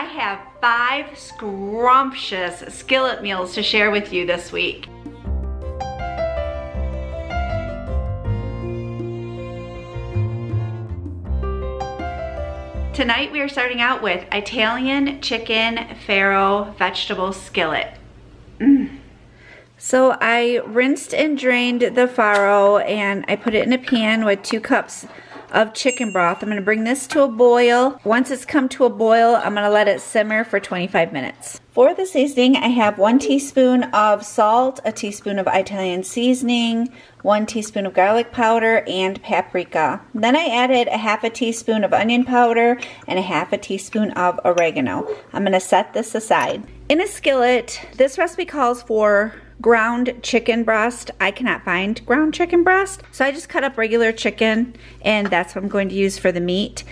I have 5 scrumptious skillet meals to share with you this week. Tonight we are starting out with Italian chicken farro vegetable skillet. So I rinsed and drained the farro and I put it in a pan with 2 cups of chicken broth. I'm going to bring this to a boil. Once it's come to a boil, I'm going to let it simmer for 25 minutes. For the seasoning, I have 1 teaspoon of salt, a teaspoon of Italian seasoning, 1 teaspoon of garlic powder, and paprika. Then I added a half a teaspoon of onion powder and a half a teaspoon of oregano. I'm going to set this aside. In a skillet, this recipe calls for ground chicken breast. I cannot find ground chicken breast, so I just cut up regular chicken, and that's what I'm going to use for the meat.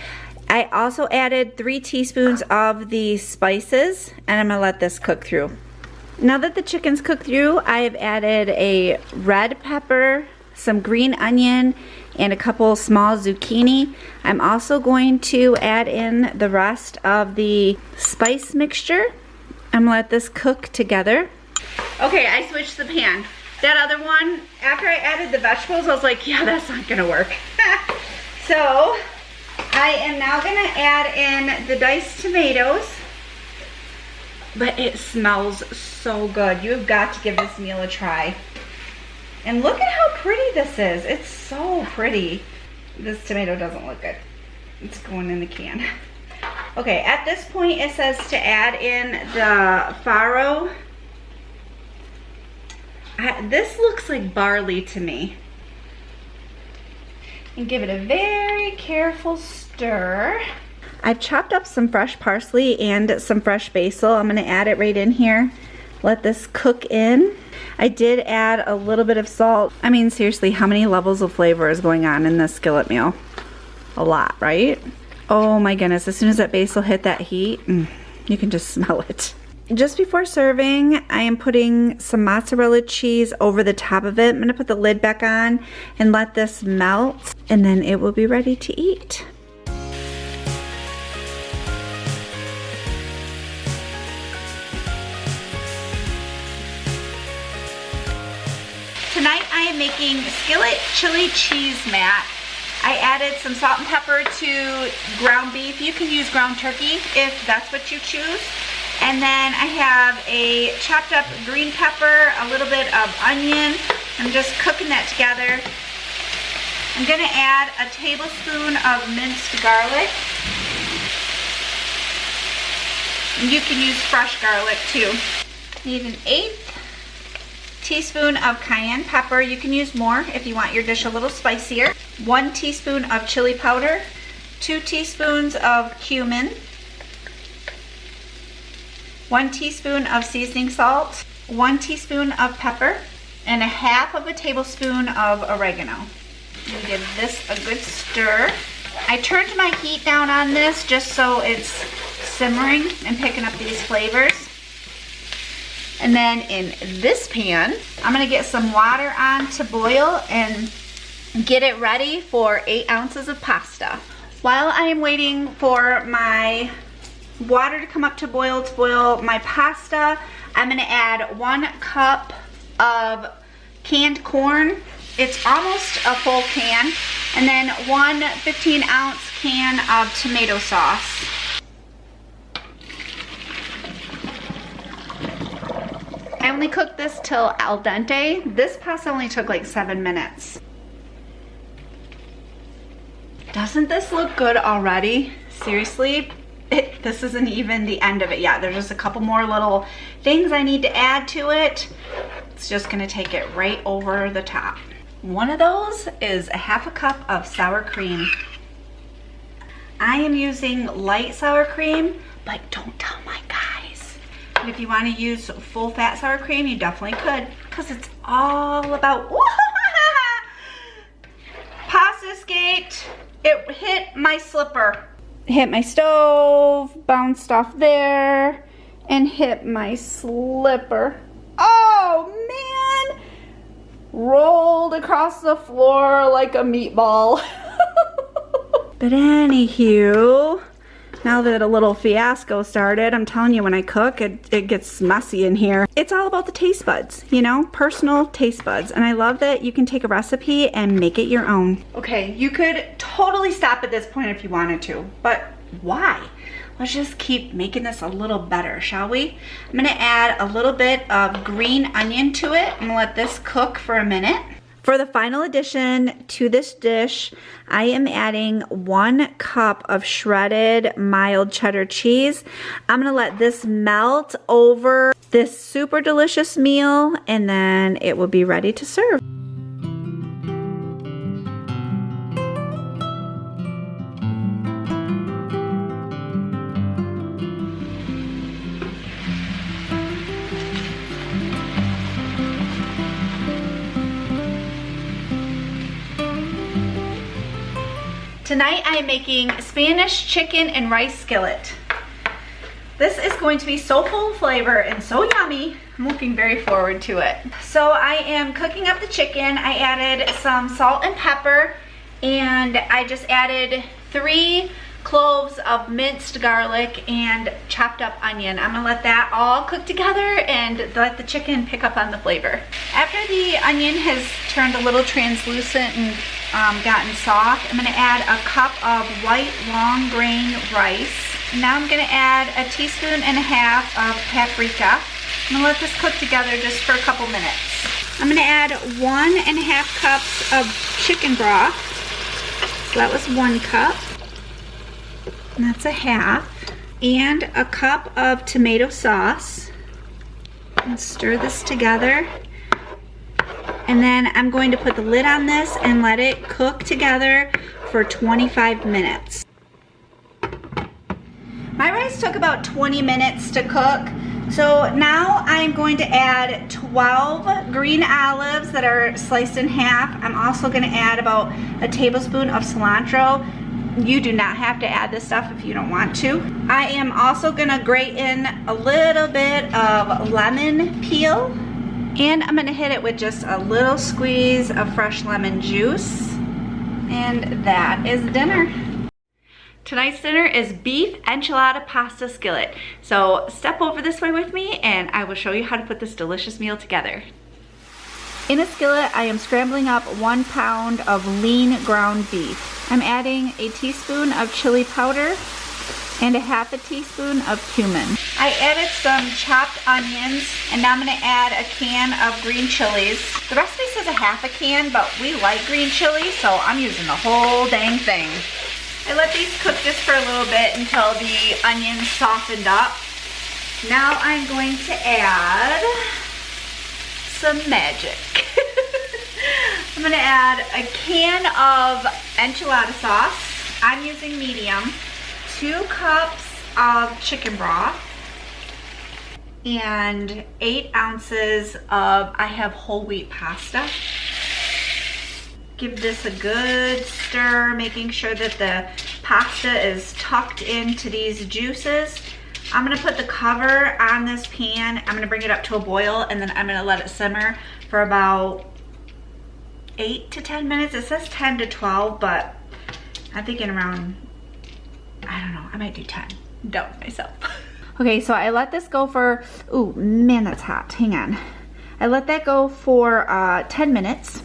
I also added 3 teaspoons of the spices, and I'm gonna let this cook through. Now that the chicken's cooked through, I have added a red pepper, some green onion, and a couple small zucchini. I'm also going to add in the rest of the spice mixture. I'm gonna let this cook together. Okay, I switched the pan. That other one, after I added the vegetables, I was like, yeah, that's not gonna work. So, I am now gonna add in the diced tomatoes. But it smells so good. You've got to give this meal a try. And look at how pretty this is. It's so pretty. This tomato doesn't look good. It's going in the can. Okay, at this point it says to add in the farro. This looks like barley to me. And give it a very careful stir. I've chopped up some fresh parsley and some fresh basil. I'm gonna add it right in here. Let this cook in. I did add a little bit of salt. I mean, seriously, how many levels of flavor is going on in this skillet meal? A lot, right? Oh my goodness, as soon as that basil hit that heat, you can just smell it. Just before serving, I am putting some mozzarella cheese over the top of it. I'm gonna put the lid back on and let this melt, and then it will be ready to eat. Tonight I am making skillet chili cheese mat. I added some salt and pepper to ground beef. You can use ground turkey if that's what you choose. And then I have a chopped up green pepper, a little bit of onion. I'm just cooking that together. I'm gonna add a tablespoon of minced garlic. And you can use fresh garlic too. Need an 1/8 teaspoon of cayenne pepper. You can use more if you want your dish a little spicier. 1 teaspoon of chili powder, 2 teaspoons of cumin, 1 teaspoon of seasoning salt, 1 teaspoon of pepper, and a half of a tablespoon of oregano. And give this a good stir. I turned my heat down on this just so it's simmering and picking up these flavors. And then in this pan, I'm gonna get some water on to boil and get it ready for 8 ounces of pasta. While I am waiting for my water to come up to boil my pasta, I'm gonna add 1 cup of canned corn. It's almost a full can. And then 1 15-ounce can of tomato sauce. I only cooked this till al dente. This pasta only took like 7 minutes. Doesn't this look good already? Seriously? This isn't even the end of it yet. There's just a couple more little things I need to add to it. It's just gonna take it right over the top. One of those is a half a cup of sour cream. I am using light sour cream, but don't tell my guys. And if you want to use full fat sour cream, you definitely could, because it's all about pasta escaped. It hit my slipper. Hit my stove, bounced off there, and hit my slipper. Oh man! Rolled across the floor like a meatball. But anywho, Now that a little fiasco started, I'm telling you, when I cook, it gets messy in here. It's all about the taste buds, you know, personal taste buds. And I love that you can take a recipe and make it your own. Okay, you could totally stop at this point if you wanted to, but why? Let's just keep making this a little better, shall we? I'm gonna add a little bit of green onion to it. I'm gonna let this cook for a minute. For the final addition to this dish, I am adding 1 cup of shredded mild cheddar cheese. I'm gonna let this melt over this super delicious meal, and then it will be ready to serve. Tonight I am making Spanish chicken and rice skillet. This is going to be so full of flavor and so yummy. I'm looking very forward to it. So I am cooking up the chicken. I added some salt and pepper, and I just added 3 cloves of minced garlic and chopped up onion. I'm gonna let that all cook together and let the chicken pick up on the flavor. After the onion has turned a little translucent and gotten soft, I'm gonna add a cup of white long grain rice. Now I'm gonna add a teaspoon and a half of paprika. I'm gonna let this cook together just for a couple minutes. I'm gonna add 1.5 cups of chicken broth. So that was 1 cup. And that's a half. And a cup of tomato sauce. And stir this together. And then I'm going to put the lid on this and let it cook together for 25 minutes. My rice took about 20 minutes to cook. So now I'm going to add 12 green olives that are sliced in half. I'm also going to add about a tablespoon of cilantro. You do not have to add this stuff if you don't want to. I am also going to grate in a little bit of lemon peel. And I'm gonna hit it with just a little squeeze of fresh lemon juice. And that is dinner. Tonight's dinner is beef enchilada pasta skillet. So step over this way with me and I will show you how to put this delicious meal together. In a skillet, I am scrambling up 1 pound of lean ground beef. I'm adding a teaspoon of chili powder and a half a teaspoon of cumin. I added some chopped onions, and now I'm gonna add a can of green chilies. The recipe says a half a can, but we like green chili, so I'm using the whole dang thing. I let these cook just for a little bit until the onions softened up. Now I'm going to add some magic. I'm gonna add a can of enchilada sauce. I'm using medium. 2 cups of chicken broth and 8 ounces of, I have whole wheat pasta. Give this a good stir, making sure that the pasta is tucked into these juices. I'm gonna put the cover on this pan. I'm gonna bring it up to a boil, and then I'm gonna let it simmer for about 8 to 10 minutes. It says 10 to 12, but I'm thinking around, I don't know, I might do 10. Doubt myself. Okay, so I let this go for, ooh, man, that's hot. Hang on. I let that go for 10 minutes.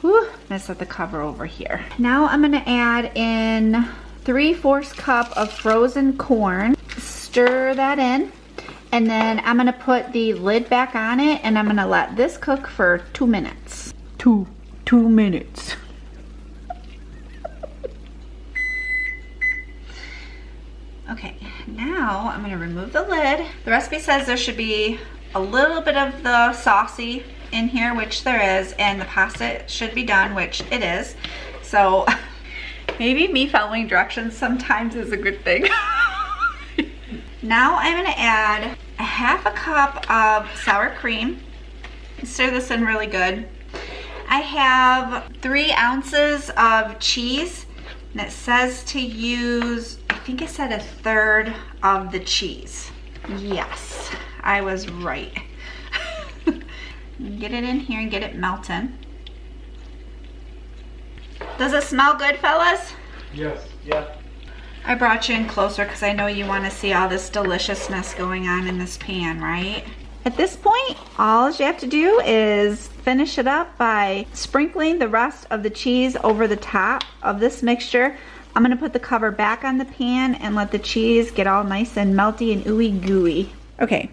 Whew, I'm gonna set the cover over here. Now I'm gonna add in 3/4 cup of frozen corn. Stir that in. And then I'm gonna put the lid back on it, and I'm gonna let this cook for 2 minutes. Two minutes. Okay, now I'm gonna remove the lid. The recipe says there should be a little bit of the saucy in here, which there is, and the pasta should be done, which it is. So maybe me following directions sometimes is a good thing. Now I'm gonna add a half a cup of sour cream. Stir this in really good. I have 3 ounces of cheese, and it says to use, I think it said 1/3 of the cheese. Yes, I was right. Get it in here and get it melting. Does it smell good, fellas? Yes. Yeah. I brought you in closer because I know you want to see all this deliciousness going on in this pan, right? At this point, all you have to do is finish it up by sprinkling the rest of the cheese over the top of this mixture. I'm gonna put the cover back on the pan and let the cheese get all nice and melty and ooey gooey. Okay,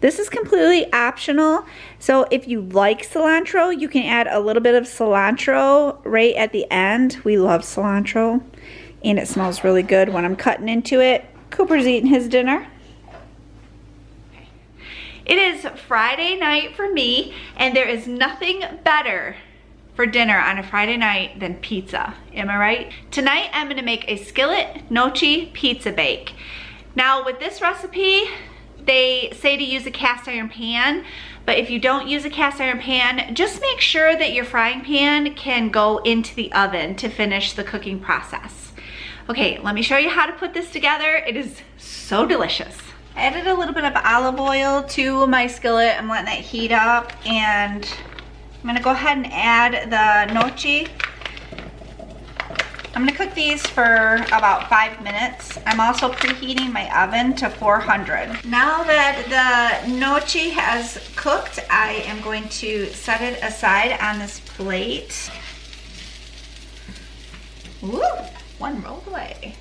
this is completely optional. So if you like cilantro, you can add a little bit of cilantro right at the end. We love cilantro and it smells really good when I'm cutting into it. Cooper's eating his dinner. It is Friday night for me, and there is nothing better for dinner on a Friday night than pizza. Am I right? Tonight I'm gonna make a skillet gnocchi pizza bake. Now with this recipe, they say to use a cast iron pan, but if you don't use a cast iron pan, just make sure that your frying pan can go into the oven to finish the cooking process. Okay, let me show you how to put this together. It is so delicious. I added a little bit of olive oil to my skillet. I'm letting that heat up, and I'm gonna go ahead and add the gnocchi. I'm gonna cook these for about 5 minutes. I'm also preheating my oven to 400. Now that the gnocchi has cooked, I am going to set it aside on this plate. Woo, one rolled away.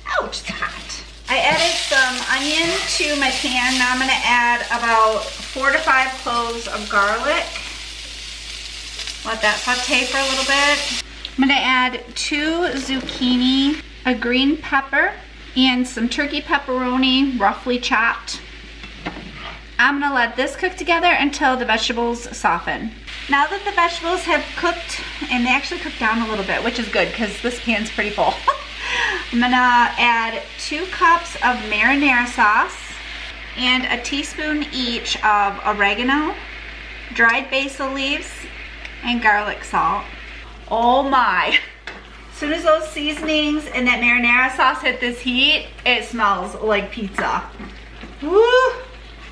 Ouch, it's hot. I added some onion to my pan. Now I'm gonna add about 4 to 5 cloves of garlic. Let that saute for a little bit. I'm gonna add 2 zucchini, a green pepper, and some turkey pepperoni, roughly chopped. I'm gonna let this cook together until the vegetables soften. Now that the vegetables have cooked, and they actually cooked down a little bit, which is good because this pan's pretty full. I'm gonna add 2 cups of marinara sauce and a teaspoon each of oregano, dried basil leaves, and garlic salt. Oh my. As soon as those seasonings and that marinara sauce hit this heat, it smells like pizza. Woo!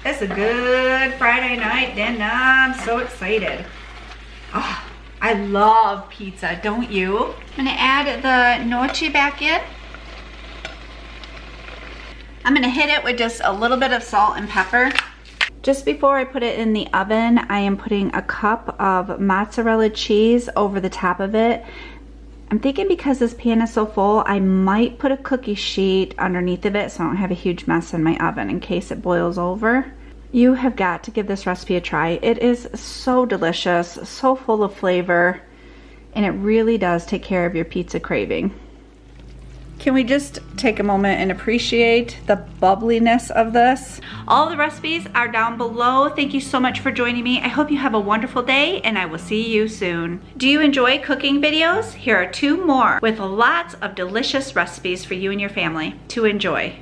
It's a good Friday night dinner. I'm so excited. Oh, I love pizza, don't you? I'm gonna add the gnocchi back in. I'm gonna hit it with just a little bit of salt and pepper. Just before I put it in the oven, I am putting a cup of mozzarella cheese over the top of it. I'm thinking because this pan is so full, I might put a cookie sheet underneath of it so I don't have a huge mess in my oven in case it boils over. You have got to give this recipe a try. It is so delicious, so full of flavor, and it really does take care of your pizza craving. Can we just take a moment and appreciate the bubbliness of this? All the recipes are down below. Thank you so much for joining me. I hope you have a wonderful day, and I will see you soon. Do you enjoy cooking videos? Here are 2 more with lots of delicious recipes for you and your family to enjoy.